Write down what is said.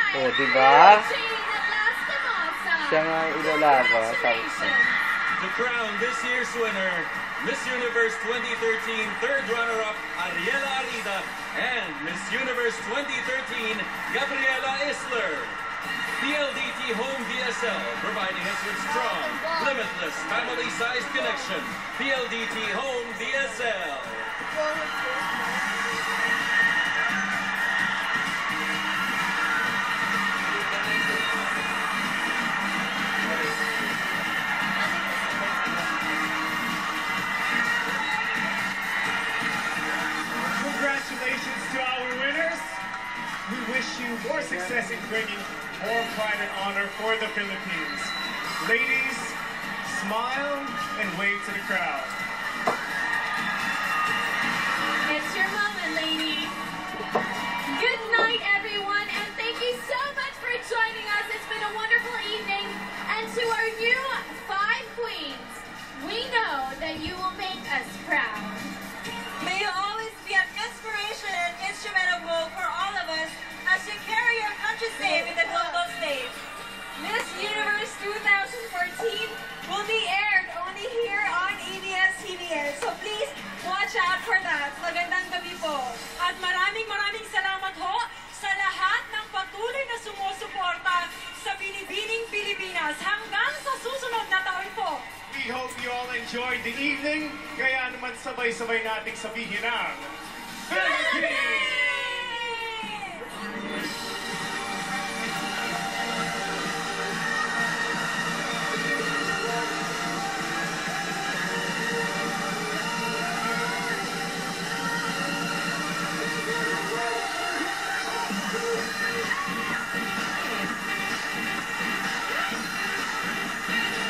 Oh, di ba? Siya nga ilalaban. To crown this year's winner, Miss Universe 2013 third runner-up Ariela Arida and Miss Universe 2013 Gabriela Isler. PLDT Home DSL, providing us with strong, limitless, family-sized connection. PLDT Home DSL. Congratulations to our winners. We wish you more success in bringing more pride and honor for the Philippines. Ladies, smile and wave to the crowd. It's your moment, ladies. Good night, everyone, and thank you so much for joining us. It's been a wonderful evening. And to our new 5 queens, we know that you will make us proud. May you always be an inspiration and instrumental for all of us as you carry your country's name in the global stage. Miss Universe 2014 will be aired only here on ABS-CBN. So please watch out for that. Magandang gabi po. At maraming salamat ho sa lahat ng patuloy na sumusuporta sa Binibining Pilipinas hanggang sa susunod na taon po. We hope you all enjoyed the evening. Kaya naman sabay-sabay nating sabihin ang Philippines!